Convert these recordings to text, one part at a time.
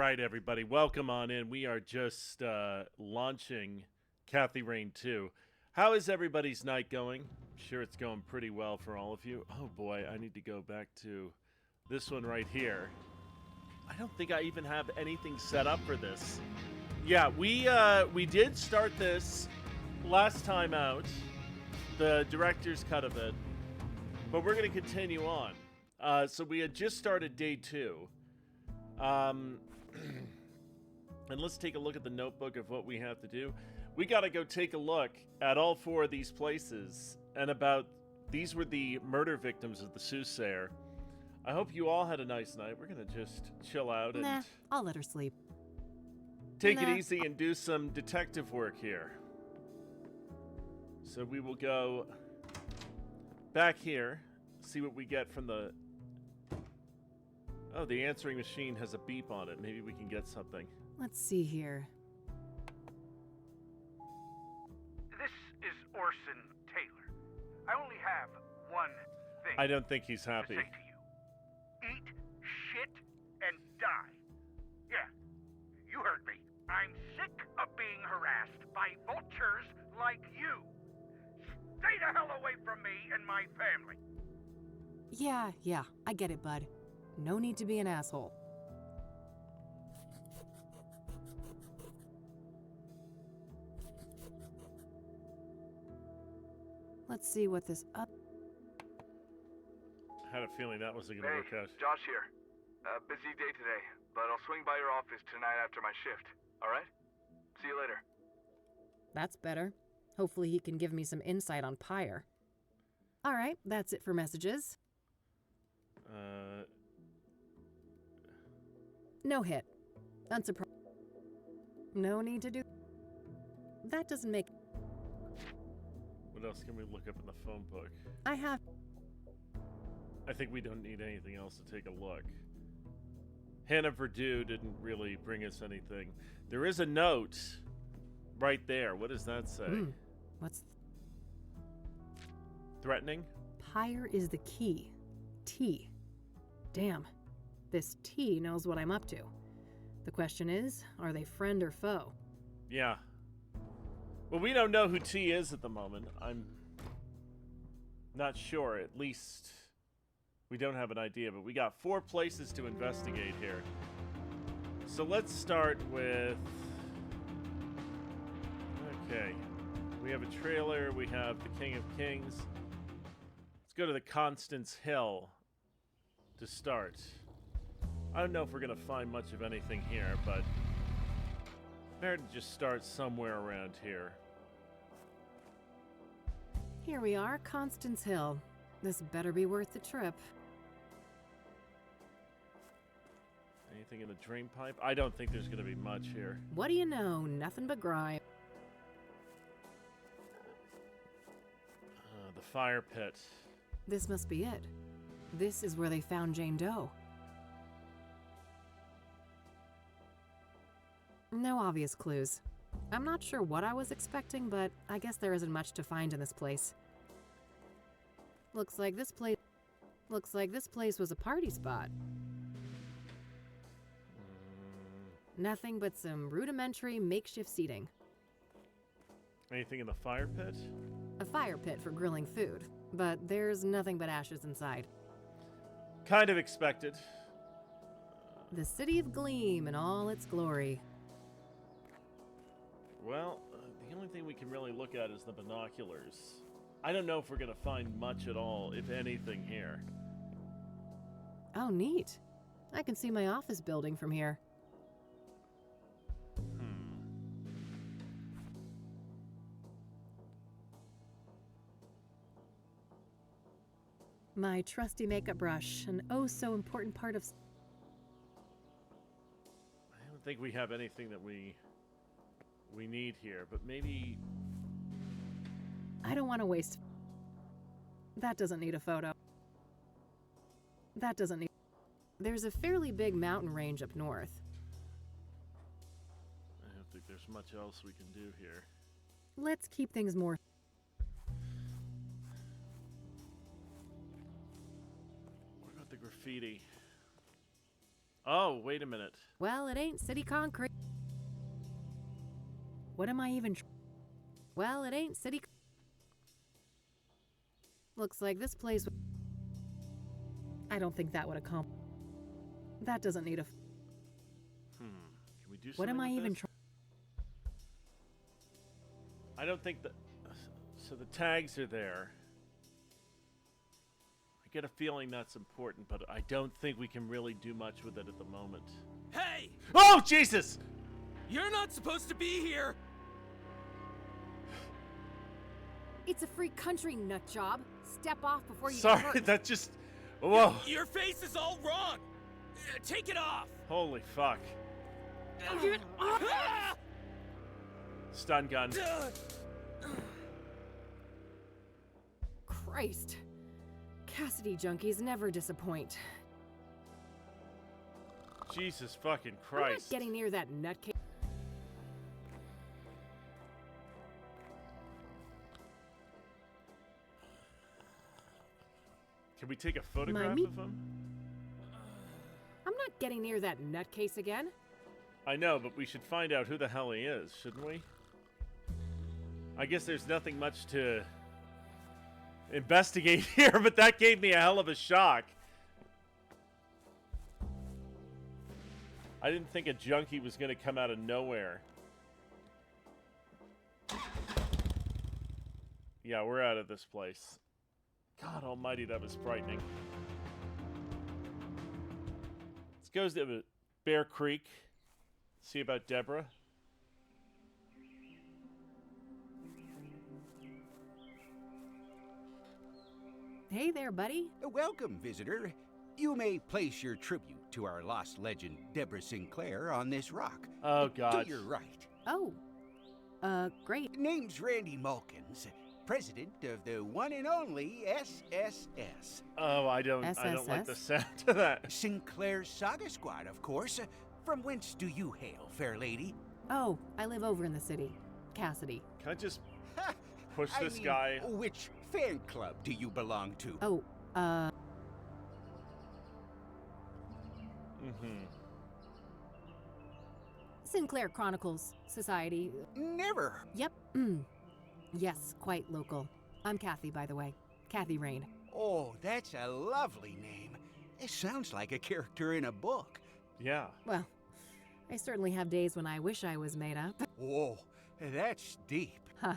right, everybody, welcome on in. We are just launching Kathy Rain 2. How is everybody's night going? I'm sure it's going pretty well for all of you. Oh boy, I need to go back to this one right here. I don't think I even have anything set up for this. Yeah, we did start this last time out, the director's cut of it, but we're going to continue on. So we had just started day 2. And let's take a look at the notebook of what we have to do. We got to go take a look at all 4 of these places and these were the murder victims of the Soothsayer. I hope you all had a nice night. We're going to just chill out and Nah, I'll let her sleep. take it easy and do some detective work here. So we will go back here, see what we get from the... Oh, the answering machine has a beep on it. Maybe we can get something. Let's see here. This is Orson Taylor. I only have one thing I don't think he's to happy. say to you. Eat shit and die. Yeah, you heard me. I'm sick of being harassed by vultures like you. Stay the hell away from me and my family. Yeah, I get it, bud. No need to be an asshole. Let's see what this up. I had a feeling that wasn't going to work out. Josh here. Busy day today, but I'll swing by your office tonight after my shift. All right? See you later. That's better. Hopefully he can give me some insight on Pyre. All right, that's it for messages. No hit. Unsurprised. No need to do... That doesn't make... What else can we look up in the phone book? I have... I think we don't need anything else to take a look. Hannah Verdue didn't really bring us anything. There is a note right there. What does that say? What's... Threatening? Pyre is the key. T. Damn. This T knows what I'm up to. The question is, are they friend or foe? Yeah. Well, we don't know who T is at the moment. I'm not sure. At least we don't have an idea, but we got 4 places to investigate here. So let's start with... Okay. We have a trailer. We have the King of Kings. Let's go to the Constance Hill to start. I don't know if we're going to find much of anything here, but better to just start somewhere around here. Here we are, Constance Hill. This better be worth the trip. Anything in the drain pipe? I don't think there's going to be much here. What do you know? Nothing but grime. The fire pit. This must be it. This is where they found Jane Doe. No obvious clues. I'm not sure what I was expecting, but I guess there isn't much to find in this place. Looks like this place was a party spot. Nothing but some rudimentary makeshift seating. Anything in the fire pit? A fire pit for grilling food, but there's nothing but ashes inside. Kind of expected. The city of Gleam in all its glory. Well, the only thing we can really look at is the binoculars. I don't know if we're going to find much at all, if anything, here. Oh, neat. I can see my office building from here. My trusty makeup brush, an oh so important part of... I don't think we have anything that we need here, but maybe... I don't want to waste... That doesn't need a photo. That doesn't need... There's a fairly big mountain range up north. I don't think there's much else we can do here. Let's keep things more... What about the graffiti? Oh, wait a minute. Well, it ain't city concrete. What am I even Well, it ain't city Looks like this place I don't think that would accomplish. That doesn't need a Can we do something What am I with even this? I don't think that... So the tags are there. I get a feeling that's important, but I don't think we can really do much with it at the moment. Hey! Oh, Jesus! You're not supposed to be here! It's a free country, nut job. Step off before you get Sorry, hurt. that just... Whoa. Your face is all wrong! Take it off! Holy fuck. Stun gun. Christ. Cassidy junkies never disappoint. Jesus fucking I'm not Christ. getting near that nutcase. Can we take a photograph meat- of him? I'm not getting near that nutcase again. I know, but we should find out who the hell he is, shouldn't we? I guess there's nothing much to investigate here, but that gave me a hell of a shock. I didn't think a junkie was going to come out of nowhere. Yeah, we're out of this place. God almighty, that was frightening. Let's go to Bear Creek. See about Deborah. Hey there, buddy. Welcome, visitor. You may place your tribute to our lost legend, Deborah Sinclair, on this rock. Oh, God. To your right. Oh. Great. Name's Randy Mulkins, president of the one and only SSS. Oh, I don't like the SSS? sound of that. Sinclair's Saga Squad, of course. From whence do you hail, fair lady? Oh, I live over in the city. Cassidy. Can I just Ha! push I this mean, guy? Which fan club do you belong to? Oh, Mm-hmm. Sinclair Chronicles Society. Never. Yep. Yes, quite local. I'm Kathy, by the way. Kathy Rain. Oh, that's a lovely name. It sounds like a character in a book. Yeah. Well, I certainly have days when I wish I was made up. Whoa, that's deep. Huh.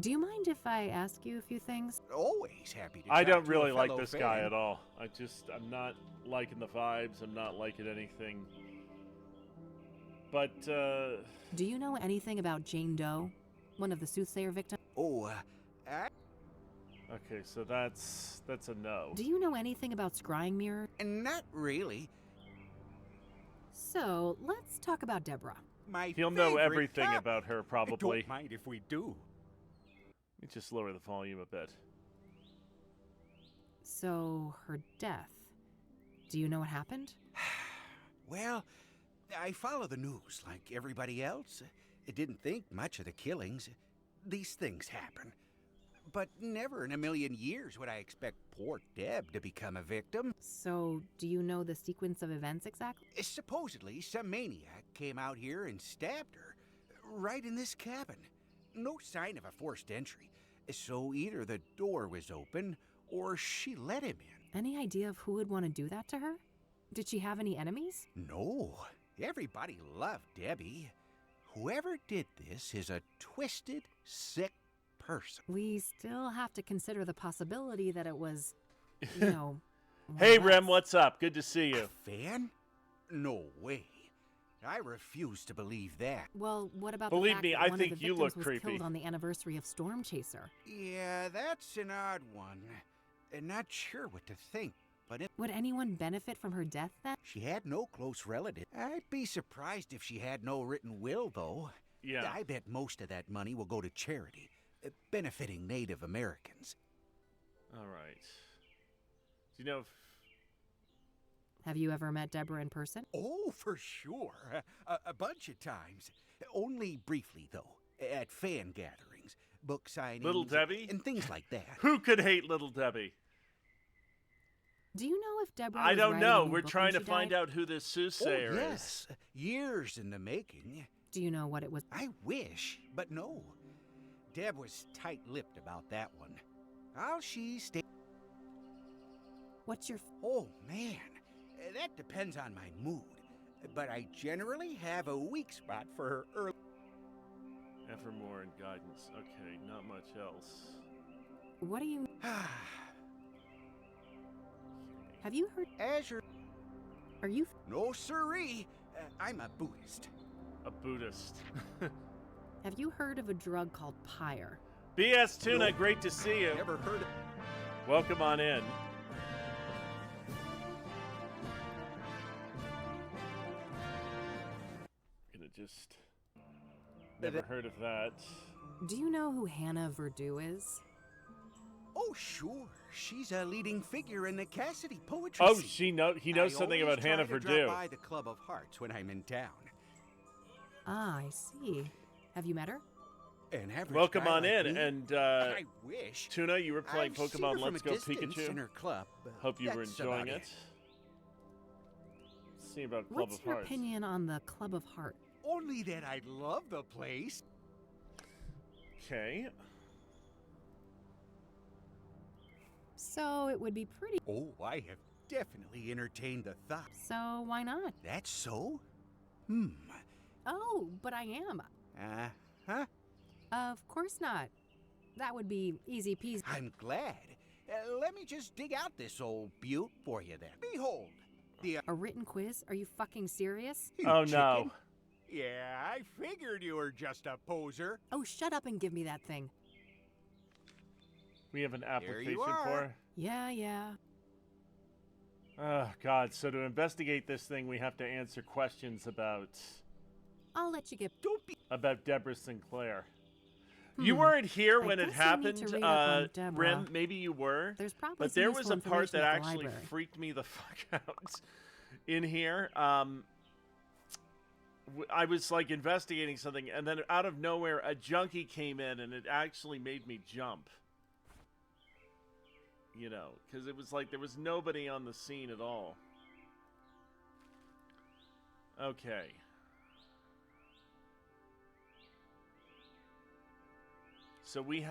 Do you mind if I ask you a few things? Always happy to I talk don't to a really like fellow this guy fan. at all. I'm not liking the vibes. I'm not liking anything. But, Do you know anything about Jane Doe? One of the Soothsayer victims? Oh, okay, so that's a no. Do you know anything about scrying mirror? not really. So, let's talk about Deborah. My He'll know favorite everything cup. about her, probably. Don't mind if we do. Let me just lower the volume a bit. So, her death. Do you know what happened? Well, I follow the news like everybody else. I didn't think much of the killings. These things happen. But never in a million years would I expect poor Deb to become a victim. So, do you know the sequence of events exactly? Supposedly, some maniac came out here and stabbed her. Right in this cabin. No sign of a forced entry. So either the door was open, or she let him in. Any idea of who would want to do that to her? Did she have any enemies? No, everybody loved Debbie. Whoever did this is a twisted, sick person. We still have to consider the possibility that it was, you know. Hey, one of Rem, us. what's up? Good to see you. Fan? No way. I refuse to believe that. Well, what about Believe the fact me, that I one think of the you victims look was creepy. killed on the anniversary of Storm Chaser? Yeah, that's an odd one. Not sure what to think, but if Would anyone benefit from her death then? she had no close relative, I'd be surprised if she had no written will, though. Yeah. I bet most of that money will go to charity, benefiting Native Americans. All right. Do you know if... Have you ever met Deborah in person? Oh, for sure. A bunch of times. Only briefly, though. At fan gatherings, book signings, Little Debbie? and things like that. Who could hate Little Debbie? Do you know if Deborah I was don't writing a know. new We're book trying when to she find died? out who this soothsayer Oh, is. yes. Years in the making. Do you know what it was? I wish, but no. Deb was tight-lipped about that one. How she stay? What's your... Oh, man. That depends on my mood. But I generally have a weak spot for her early. Evermore and guidance. Okay, not much else. What do you... Have you heard... Azure. Are you... No siree. I'm a Buddhist. A Buddhist. Have you heard of a drug called Pyre? BS Tuna, Nope. great to see you. Never heard of... Welcome on in. Gonna just... Never heard of that. Do you know who Hannah Verdue is? Oh, sure. She's a leading figure in the Cassidy poetry Oh, scene. he knows something I always about Hannah try to Verdue. drop by the Club of Hearts when I'm in town. Ah, I see. Have you met her? An average Welcome guy on like in, me? and I wish. Tuna, you were playing I've seen her Pokemon from Let's a Go distance in Pikachu. her club. Hope you were That's enjoying about it. See about Club What's of your Hearts. opinion on the Club of Heart? Only that I love the place. Okay. So it would be pretty... Oh, I have definitely entertained the thought. So why not? That's so? Oh, but I am. Uh-huh. Of course not. That would be easy peasy. I'm glad. Let me just dig out this old butte for you then. Behold, the... A written quiz? Are you fucking serious? you Oh, chicken. no. Yeah, I figured you were just a poser. Oh, shut up and give me that thing. We have an application you are. for. Yeah. Oh, God. So to investigate this thing, we have to answer questions about I'll let you get... Don't be... about Deborah Sinclair. You weren't here I when it guess you need happened, to read up on Deborah. Rim. Maybe you were. There's probably But some there was useful a part that information at the actually library. freaked me the fuck out in here. I was like investigating something, and then out of nowhere, a junkie came in, and it actually made me jump. You know, because it was like there was nobody on the scene at all. Okay. So we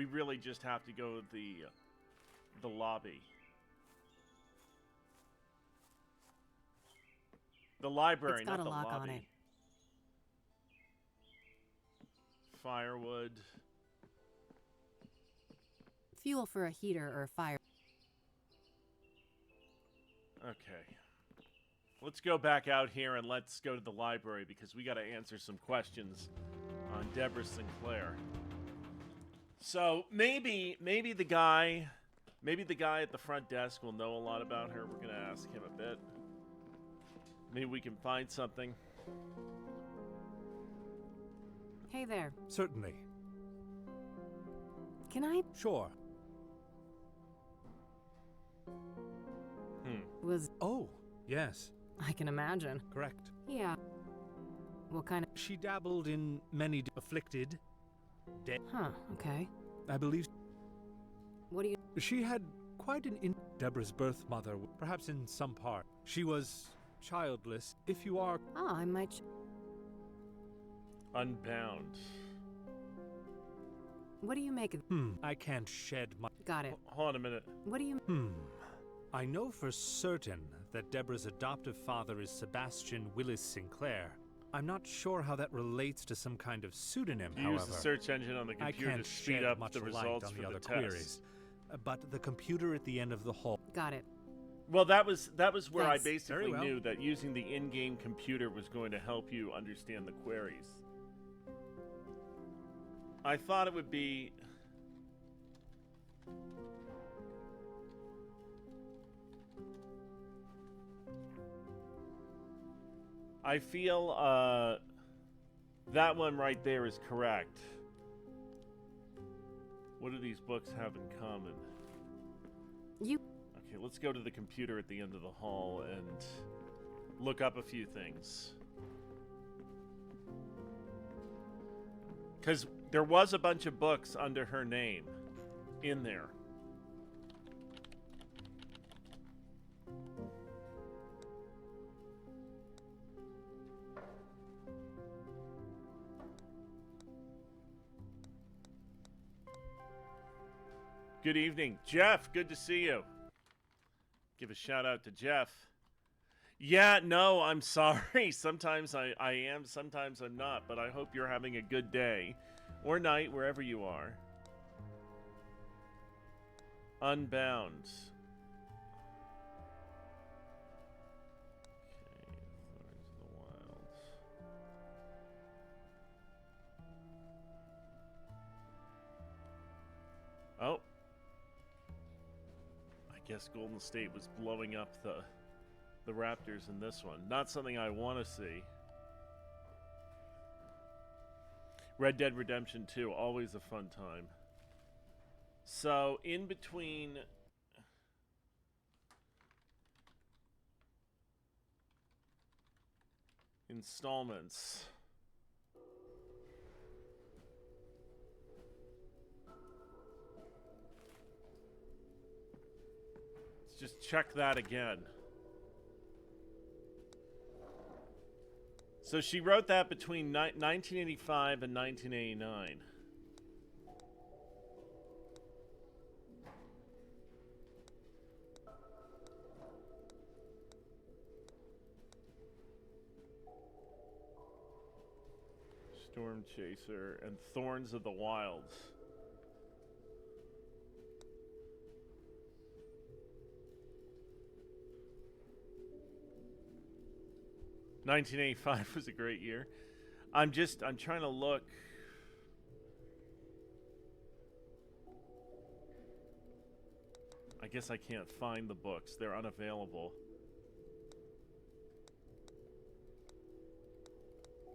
really just have to go to the lobby. The library, It's got not a the lock on lobby. it. Firewood. Fuel for a heater or a fire. Okay. Let's go back out here and let's go to the library because we got to answer some questions on Deborah Sinclair. So maybe the guy at the front desk will know a lot about her. We're gonna ask him a bit. Maybe we can find something. Hey there. Certainly. Can I... Sure. Was... Oh, yes, I can imagine. correct. Yeah. What kind of... She dabbled in many afflicted, dead. Huh, okay. I believe What do you... she had quite an Deborah's birth mother, perhaps in some part. She was childless. If you are Oh, I might... Unbound. What do you make of... I can't shed my Got it. Hold on a minute. What do you... I know for certain that Deborah's adoptive father is Sebastian Willis Sinclair. I'm not sure how that relates to some kind of pseudonym, You however. use the search engine on the I computer can't to speed shed up much the light results on for the the other test. queries. But the computer at the end of the hall. Got it. Well, that was where Thanks. I basically Very well. knew that using the in-game computer was going to help you understand the queries. I thought it would be... I feel that one right there is correct. What do these books have in common? You... Okay, let's go to the computer at the end of the hall and look up a few things. Because there was a bunch of books under her name in there. Good evening. Jeff, good to see you. Give a shout out to Jeff. Yeah, no, I'm sorry. Sometimes I am, sometimes I'm not, but I hope you're having a good day or night wherever you are. Unbound. Oh. I guess Golden State was blowing up the Raptors in this one. Not something I want to see. Red Dead Redemption 2, always a fun time. So, in between installments, let's just check that again. So she wrote that between 1985 and 1989. Storm Chaser and Thorns of the Wilds. $1985 was a great year. I'm trying to look. I guess I can't find the books. They're unavailable.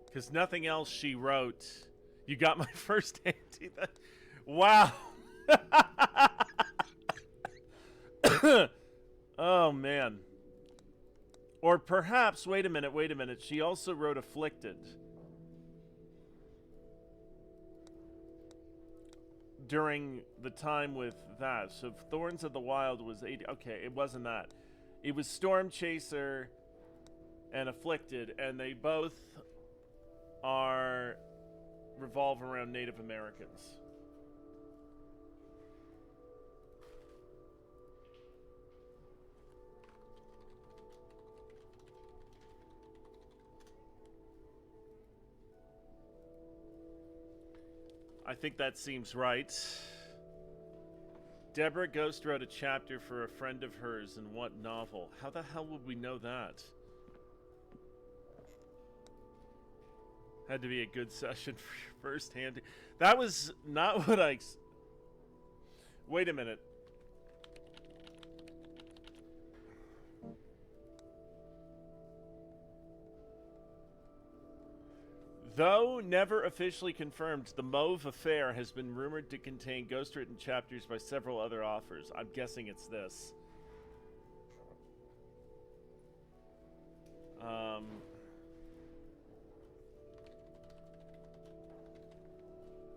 Because nothing else she wrote. You got my first anti. Wow. Oh, man. Or perhaps, wait a minute. She also wrote Afflicted. During the time with that. So Thorns of the Wild was 80. Okay, it wasn't that. It was Storm Chaser and Afflicted, and they both revolve around Native Americans. I think that seems right. Deborah Ghost wrote a chapter for a friend of hers in what novel? How the hell would we know that? Had to be a good session for your first hand. That was not what I... Wait a minute. Though never officially confirmed, the Mauve Affair has been rumored to contain ghostwritten chapters by several other authors. I'm guessing it's this.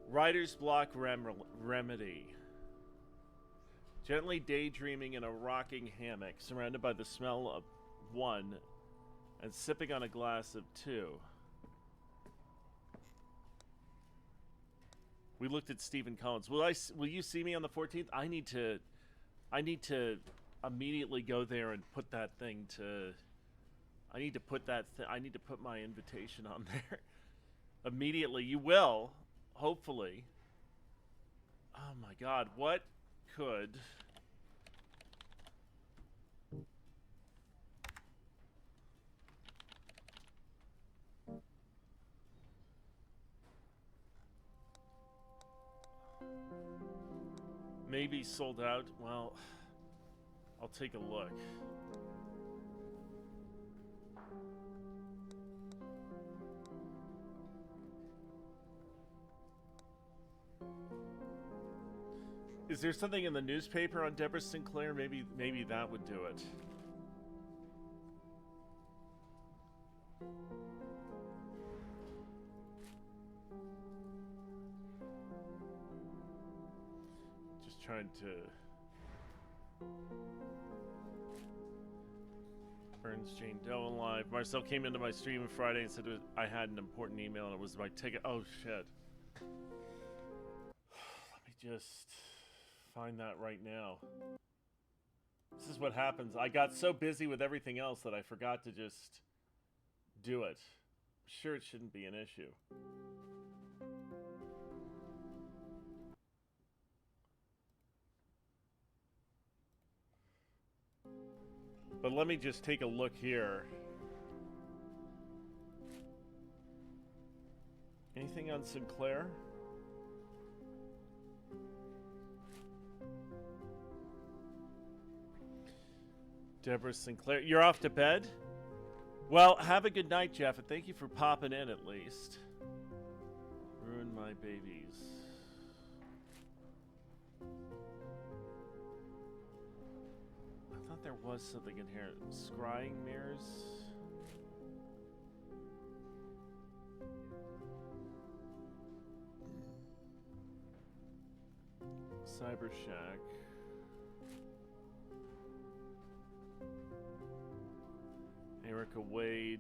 Writer's Block Remedy. Gently daydreaming in a rocking hammock, surrounded by the smell of one, and sipping on a glass of two. We looked at Stephen Collins. Will you see me on the 14th? I need to immediately go there and put that thing to. I need to put my invitation on there immediately. You will, hopefully. Oh my God, what could? Maybe sold out. Well, I'll take a look. Is there something in the newspaper on Deborah Sinclair? Maybe that would do it. Just trying to... Burns Jane Doe alive. Marcel came into my stream on Friday and said I had an important email and it was my ticket. Oh shit. Let me just find that right now. This is what happens. I got so busy with everything else that I forgot to just do it. I'm sure it shouldn't be an issue. But let me just take a look here. Anything on Sinclair? Deborah Sinclair. You're off to bed? Well, have a good night, Jeff, and thank you for popping in at least. Ruin my babies. I thought there was something in here. Scrying mirrors? Cyber Shack. Erica Wade.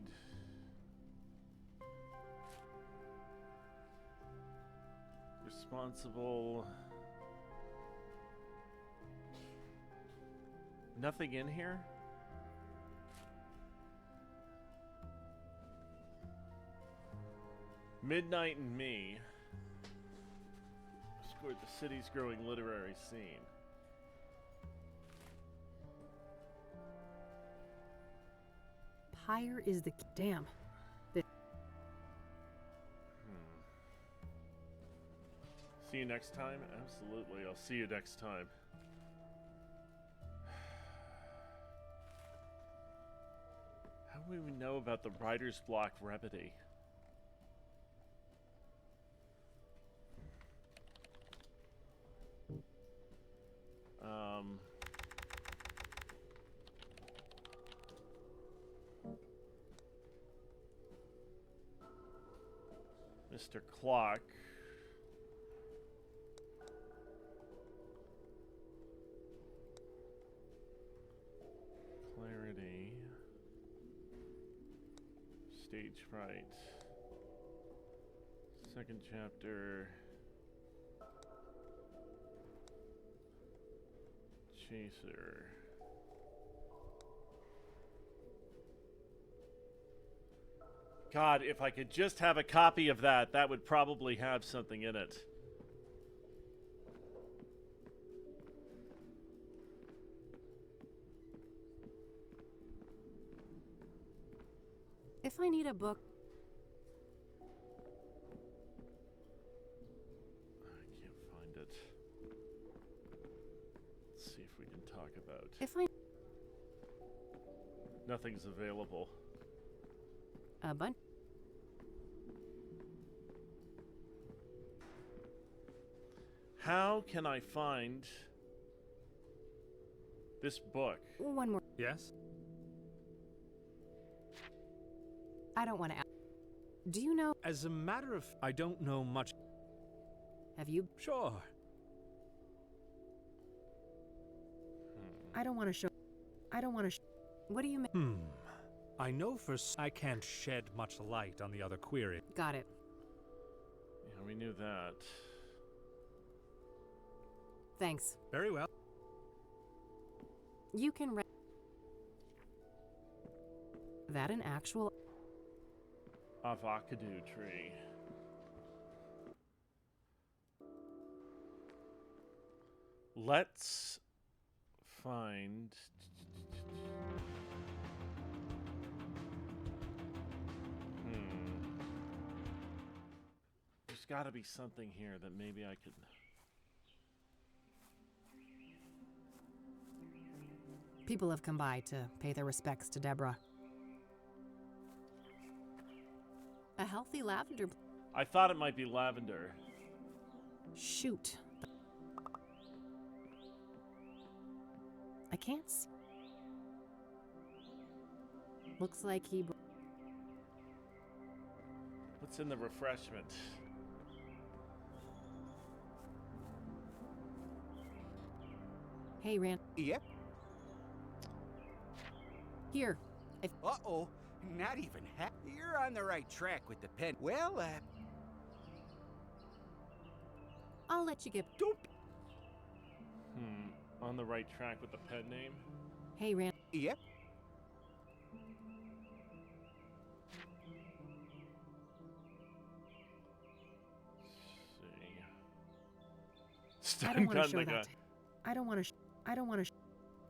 Responsible. Nothing in here? Midnight and Me. Scored the city's growing literary scene. Pyre is the damn. See you next time? Absolutely, I'll see you next time. How do we know about the writer's block remedy? Mr. Clock. Clarity. Stage fright. Second chapter. Chaser. God, if I could just have a copy of that, that would probably have something in it. If I need a book, I can't find it. Let's see if we can talk about. if I Nothing's available. a bunch. How can I find this book? One more. Yes? I don't want to ask. Do you know? As a matter of, I don't know much. Have you? Sure. I don't want to show. I don't want to. What do you mean? I know I can't shed much light on the other query. Got it. Yeah, we knew that. Thanks. Very well. You can. That an actual. Avocado tree. Let's find. There's got to be something here that maybe I could. People have come by to pay their respects to Deborah. A healthy lavender. I thought it might be lavender. Shoot. I can't see. Looks like he. What's in the refreshment? Hey, Rand. Yep. Here. If Uh-oh. Not even half. You're on the right track with the pen. Well, I'll let you get. don't. On the right track with the pet name? Hey, Rand. Yep. See. I don't Stun want to gun show the that. guy. I don't want to. I don't want to.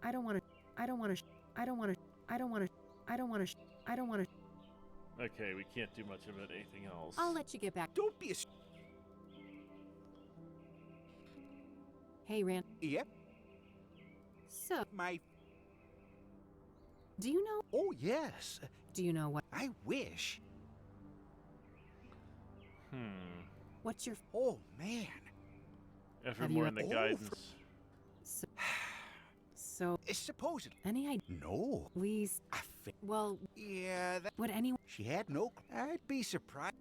I don't want to. I don't want to. I don't want to. I don't want to. I don't want to. I don't want to. Okay, we can't do much of it. Anything else? I'll let you get back. Don't be a. Hey, Rand. Yep. So, My. do you know? Oh, yes. Do you know what? I wish. What's your? Oh, man. Ever Have you more in the Oh, guidance. So, Supposedly. any idea? No. Please. I Well, Yeah, that. would anyone? She had no. I'd be surprised.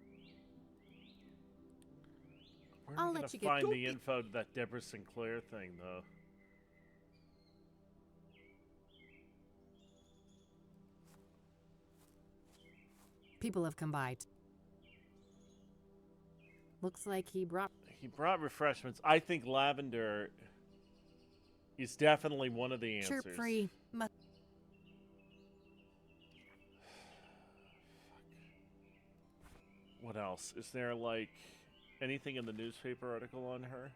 Where are I'll we let gonna you get- find Don't the be- info to that Deborah Sinclair thing, though? People have come by. Looks like he brought. He brought refreshments. I think lavender is definitely one of the answers. Chirp free. What else? Is there, like, anything in the newspaper article on her?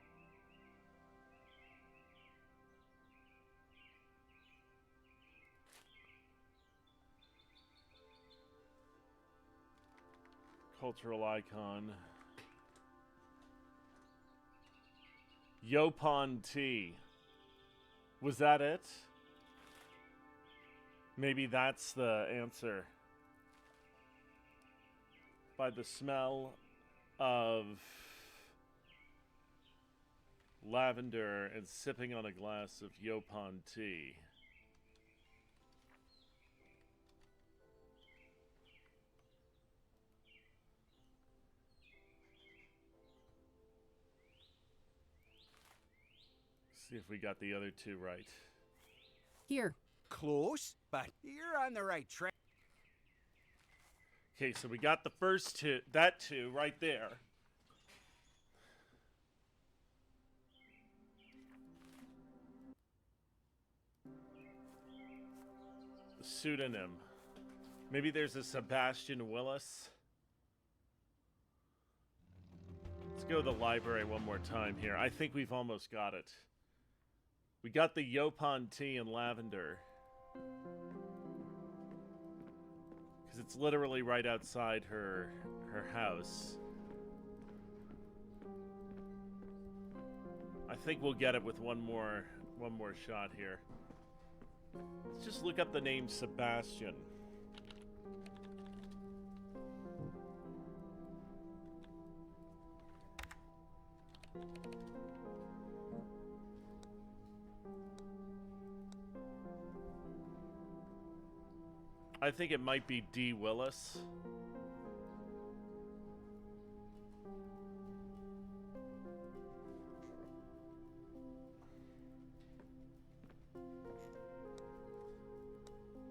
Cultural icon. Yopon tea. Was that it? Maybe that's the answer. By the smell of lavender and sipping on a glass of Yopon tea. See if we got the other two right. Here. Close, but you're on the right track. Okay, so we got the first two, that two right there. The pseudonym. Maybe there's a Sebastian Willis. Let's go to the library one more time here. I think we've almost got it. We got the Yopon tea and lavender. Because it's literally right outside her house. I think we'll get it with one more shot here. Let's just look up the name Sebastian. I think it might be D. Willis.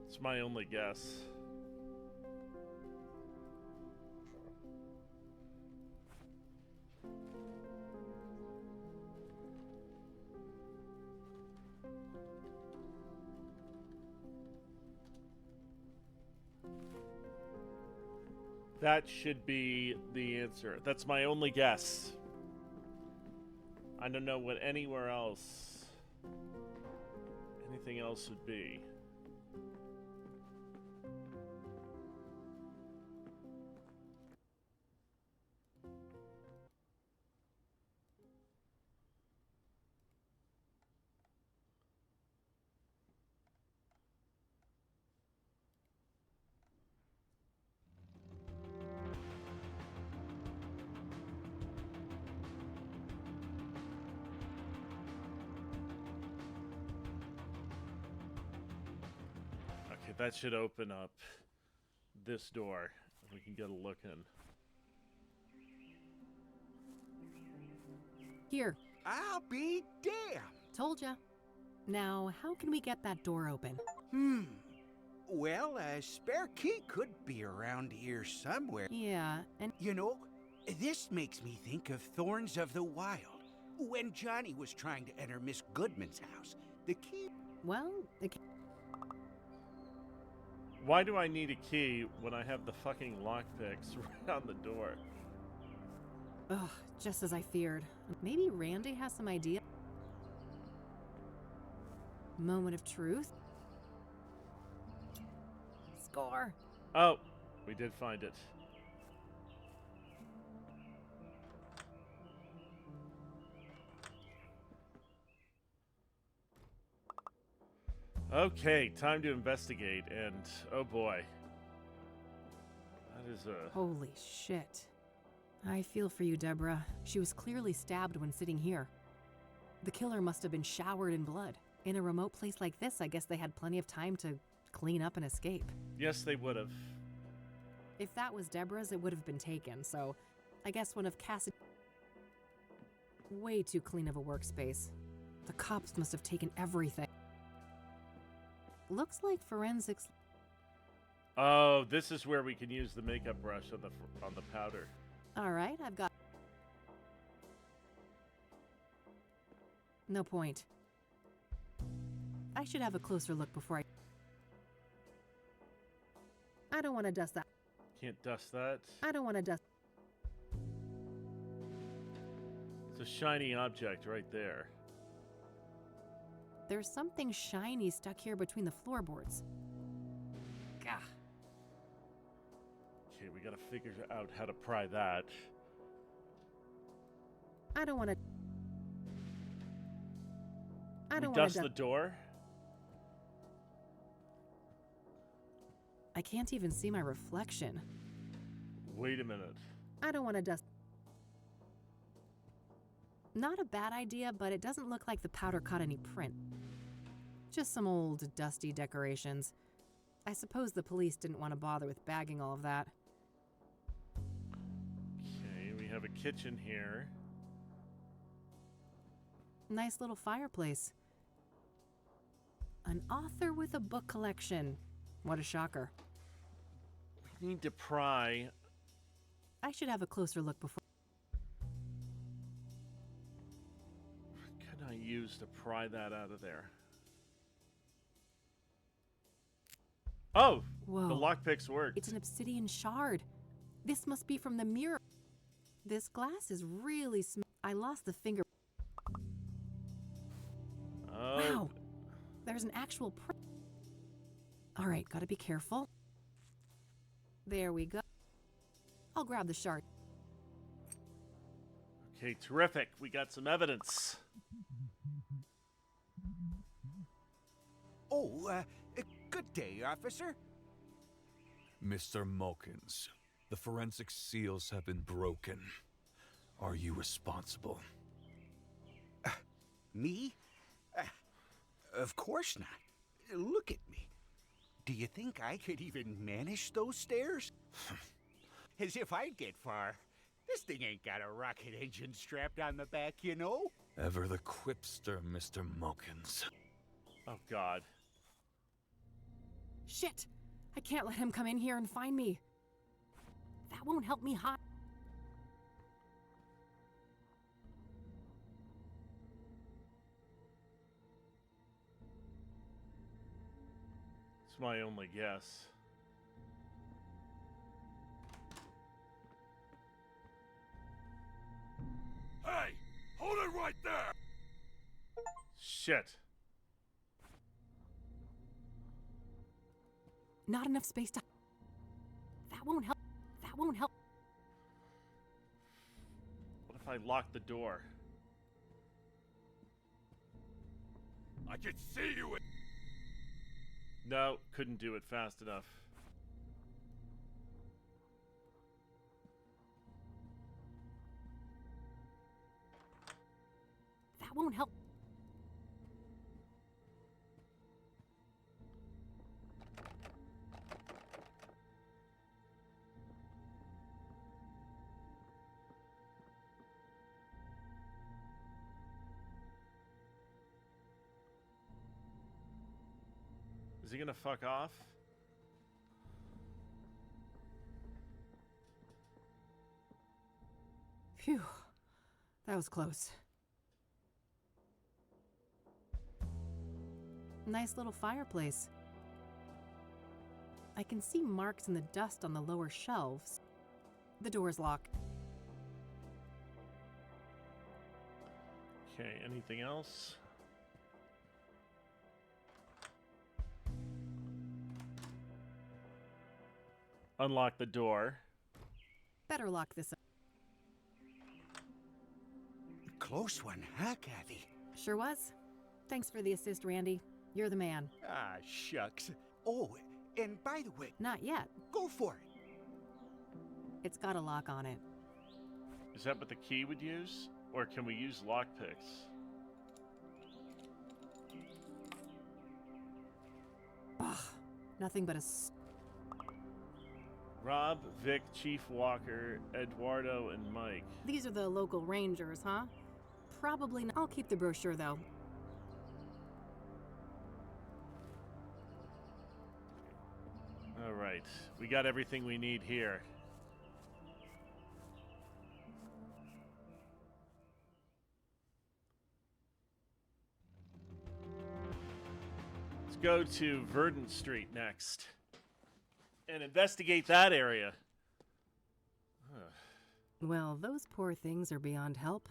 It's my only guess. That should be the answer. That's my only guess. I don't know what anywhere else, anything else would be. Okay, that should open up this door. We can get a look in. Here. I'll be damned. Told ya. Now, how can we get that door open? Well, a spare key could be around here somewhere. Yeah, and You know, this makes me think of Thorns of the Wild. When Johnny was trying to enter Miss Goodman's house, the key... Well, Why do I need a key when I have the fucking lockpicks right on the door? ugh, just as I feared. Maybe Randy has some idea? Moment of truth? Score! Oh, we did find it. Okay, time to investigate, and oh boy. That is a... Holy shit. I feel for you, Deborah. She was clearly stabbed when sitting here. The killer must have been showered in blood. In a remote place like this, I guess they had plenty of time to clean up and escape. Yes, they would have. If that was Deborah's, it would have been taken, so I guess one of Cassidy's... Way too clean of a workspace. The cops must have taken everything. Looks like forensics... Oh, this is where we can use the makeup brush on the powder. Alright, I've got... No point. I should have a closer look before I don't want to dust that. Can't dust that. I don't want to dust... It's a shiny object right there. There's something shiny stuck here between the floorboards. Gah. Okay, we gotta figure out how to pry that. I don't want to... I We don't want dust to... the door? I can't even see my reflection. Wait a minute. I don't want to dust... Not a bad idea, but it doesn't look like the powder caught any print. Just some old, dusty decorations. I suppose the police didn't want to bother with bagging all of that. Okay, we have a kitchen here. Nice little fireplace. An author with a book collection. What a shocker. We need to pry. I should have a closer look before... What can I use to pry that out of there? Oh! Whoa. The lockpicks worked. It's an obsidian shard. This must be from the mirror. This glass is really I lost the finger... Oh. Wow. There's an actual print. Alright, gotta be careful. There we go. I'll grab the shard. Okay, terrific. We got some evidence. Oh, good day, officer. Mr. Mulkins, the forensic seals have been broken. Are you responsible? Me? Of course not. Look at me. Do you think I could even manage those stairs? As if I'd get far. This thing ain't got a rocket engine strapped on the back, you know? Ever the quipster, Mr. Mulkins. Oh, God. Shit! I can't let him come in here and find me. That won't help me hide. It's my only guess. Hey! Hold it right there! Shit. Not enough space to... That won't help. That won't help. What if I lock the door? I can see you in... No, couldn't do it fast enough. That won't help. Is he gonna fuck off? Phew. That was close. Nice little fireplace. I can see marks in the dust on the lower shelves. The door's locked. Okay, anything else? Unlock the door. Better lock this up. Close one, huh, Kathy? Sure was. Thanks for the assist, Randy. You're the man. Ah, shucks. Oh, and by the way, Not yet. go for it. It's got a lock on it. Is that what the key would use? Or can we use lockpicks? Ugh, nothing but a Rob, Vic, Chief Walker, Eduardo, and Mike. These are the local rangers, huh? Probably not. I'll keep the brochure, though. All right, we got everything we need here. Let's go to Verdant Street next and investigate that area. Well, those poor things are beyond help.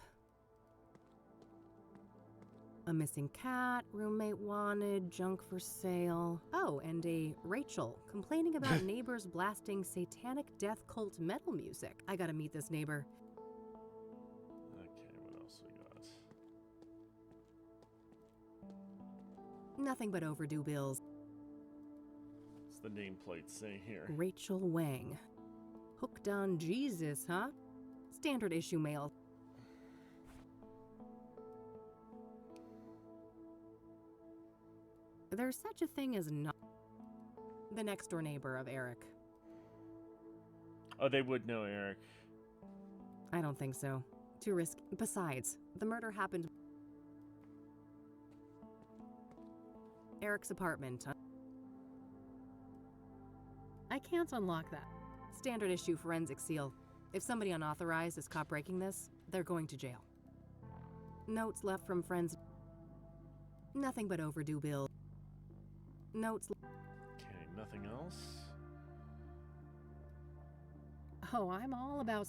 A missing cat, roommate wanted, junk for sale. Oh, and a Rachel complaining about neighbors blasting satanic death cult metal music. I gotta meet this neighbor. Okay, what else we got? Nothing but overdue bills. What's the nameplate say here? Rachel Wang. Hooked on Jesus, huh? Standard issue mail. There's such a thing as not the next door neighbor of Eric. Oh, they would know Eric. I don't think so. Too risky. Besides, the murder happened. Eric's apartment. I can't unlock that. Standard issue forensic seal. If somebody unauthorized is caught breaking this, they're going to jail. Notes left from friends. Nothing but overdue bills. Notes. Okay, nothing else? Oh, I'm all about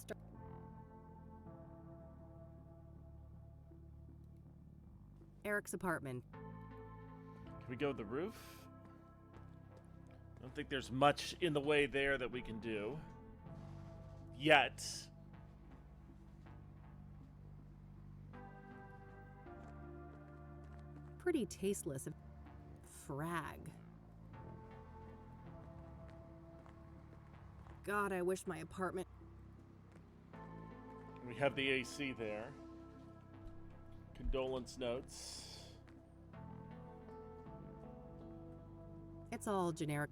Eric's apartment. Can we go to the roof? I don't think there's much in the way there that we can do. Yet. Pretty tasteless. Frag. God, I wish my apartment. We have the AC there. Condolence notes. It's all generic.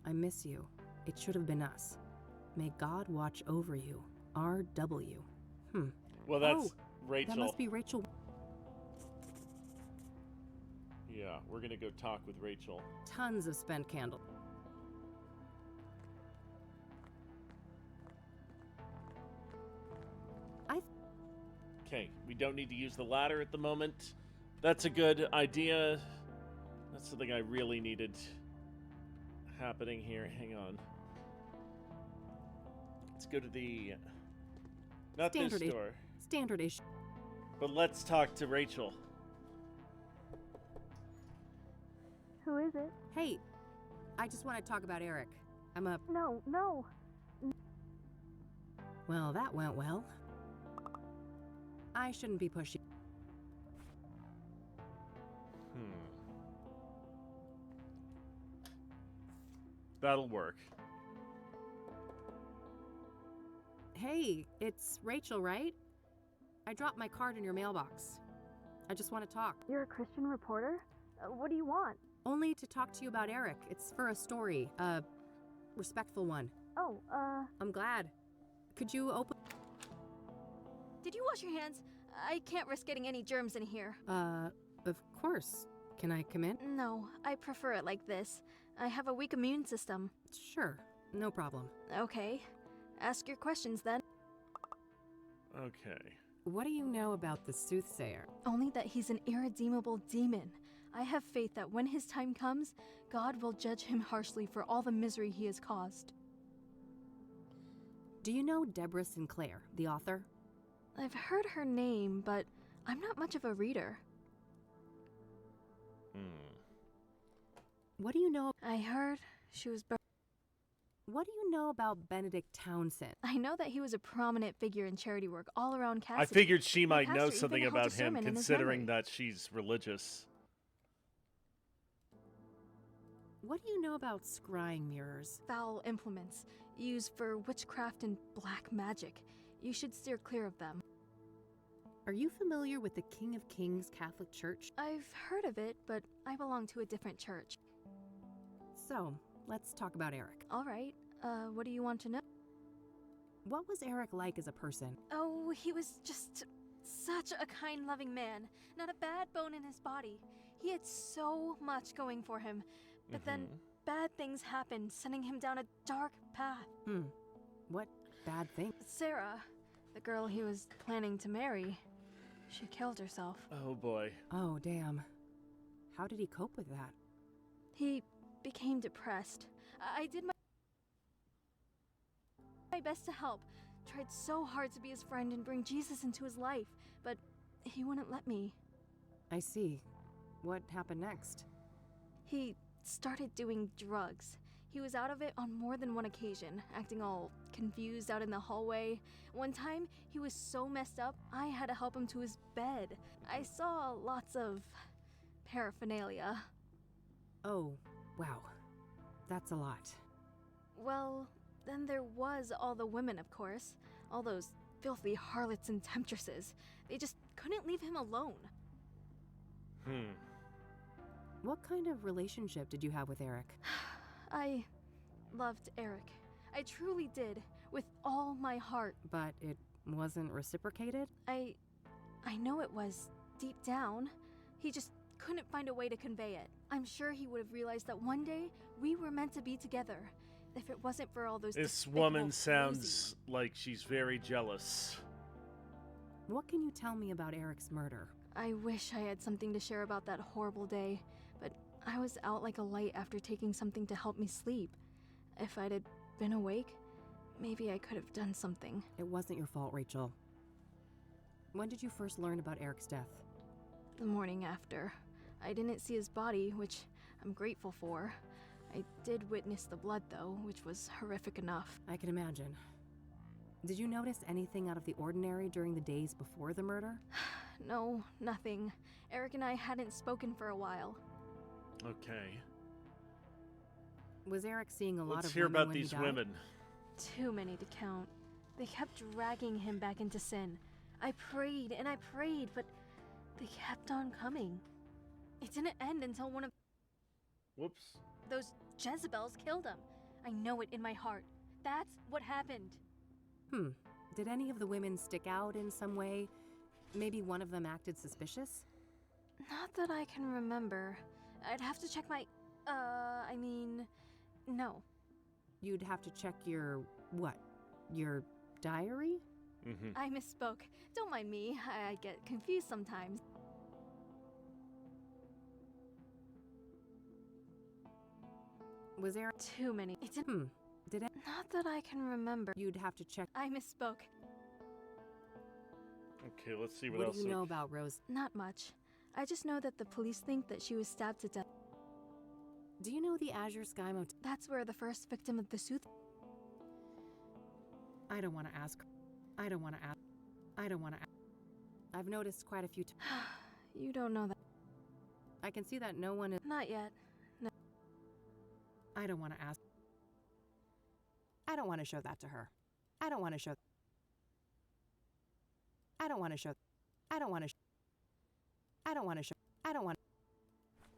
I miss you. It should have been us. May God watch over you. R.W. Well, that's Rachel. That must be Rachel. Yeah, we're gonna go talk with Rachel. Tons of spent candle. Okay, we don't need to use the ladder at the moment. That's a good idea. That's something I really needed happening here. Hang on. Let's go to the... Not Standard this door. Standard issue. But let's talk to Rachel. Who is it? Hey, I just want to talk about Eric. I'm a... No. Well, that went well. I shouldn't be pushy. That'll work. Hey, it's Rachel, right? I dropped my card in your mailbox. I just want to talk. You're a Christian reporter? What do you want? Only to talk to you about Eric. It's for a story. A respectful one. Oh, I'm glad. Could you open... Did you wash your hands? I can't risk getting any germs in here. Of course. Can I come in? No, I prefer it like this. I have a weak immune system. Sure. No problem. Okay. Ask your questions then. Okay. What do you know about the Soothsayer? Only that he's an irredeemable demon. I have faith that when his time comes, God will judge him harshly for all the misery he has caused. Do you know Deborah Sinclair, the author? I've heard her name, but I'm not much of a reader. What do you know? I heard she was What do you know about Benedict Townsend? I know that he was a prominent figure in charity work all around Cassidy. I figured she The might know pastor something even held a about him, sermon in his considering memory. that she's religious. What do you know about scrying mirrors? Foul implements used for witchcraft and black magic. You should steer clear of them. Are you familiar with the King of Kings Catholic Church? I've heard of it, but I belong to a different church. So, let's talk about Eric. All right. What do you want to know? What was Eric like as a person? Oh, he was just such a kind, loving man. Not a bad bone in his body. He had so much going for him. But then bad things happened, sending him down a dark path. What bad thing? Sarah, the girl he was planning to marry, she killed herself. Oh boy. Oh, damn. How did he cope with that? He became depressed. I did my best to help. Tried so hard to be his friend and bring Jesus into his life, but he wouldn't let me. I see. What happened next? He started doing drugs. He was out of it on more than one occasion, acting all confused out in the hallway. One time, he was so messed up, I had to help him to his bed. I saw lots of paraphernalia. Oh, wow. That's a lot. Well, then there was all the women, of course. All those filthy harlots and temptresses. They just couldn't leave him alone. What kind of relationship did you have with Eric? I loved Eric. I truly did, with all my heart. But it wasn't reciprocated? I know it was, deep down. He just couldn't find a way to convey it. I'm sure he would have realized that one day we were meant to be together. If it wasn't for all those This despicable, woman crazy- sounds like she's very jealous. What can you tell me about Eric's murder? I wish I had something to share about that horrible day, but I was out like a light after taking something to help me sleep. If I'd had been awake, maybe I could have done something. It wasn't your fault, Rachel. When did you first learn about Eric's death? The morning after. I didn't see his body, which I'm grateful for. I did witness the blood, though, which was horrific enough. I can imagine. Did you notice anything out of the ordinary during the days before the murder? No, nothing. Eric and I hadn't spoken for a while. Okay. Was Eric seeing a lot Let's of hear women about when he these died? women. Too many to count. They kept dragging him back into sin. I prayed and I prayed, but they kept on coming. It didn't end until one of Whoops. those Jezebels killed him. I know it in my heart. That's what happened. Did any of the women stick out in some way? Maybe one of them acted suspicious? Not that I can remember. I'd have to check my... no. You'd have to check your... what? Your diary? I misspoke. Don't mind me. I get confused sometimes. Was Eric... Too many. It didn't... Did it... Not that I can remember. You'd have to check... I misspoke. Okay, let's see what, What else. do you know about Rose? Not much. I just know that the police think that she was stabbed to death. Do you know the Azure Sky Motel? That's where the first victim of the Soothsayer... I don't want to ask. I don't want to ask. I don't want to ask. I've noticed quite a few times. You don't know that. I can see that no one is... Not yet. No. I don't want to ask. I don't want to show that to her. I don't want to show... I don't want to show... I don't want to... I don't want to show... I don't want...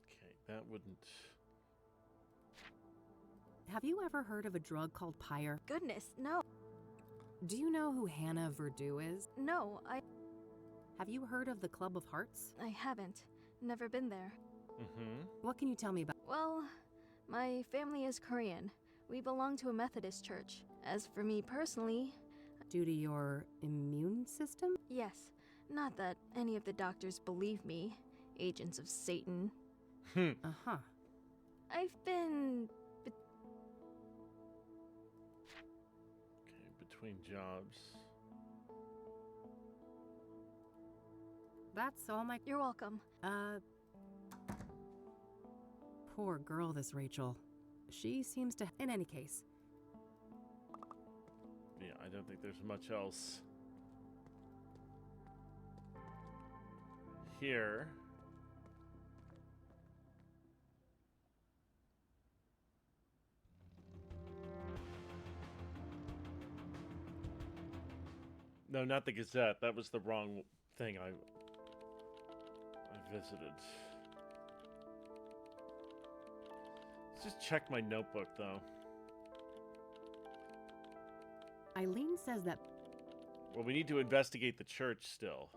Okay, that wouldn't. Have you ever heard of a drug called Pyre? Goodness, no. Do you know who Hannah Verdue is? No, Have you heard of the Club of Hearts? I haven't. Never been there. What can you tell me about... Well, my family is Korean. We belong to a Methodist church. As for me personally... Due to your immune system? Yes. Not that any of the doctors believe me. Agents of Satan. Uh-huh. I've been. Okay, between jobs. That's all my... You're welcome. Poor girl, this Rachel. She seems to... In any case. Yeah, I don't think there's much else here. No, not the Gazette. That was the wrong thing I visited. Let's just check my notebook, though. Eileen says that... Well, we need to investigate the church still.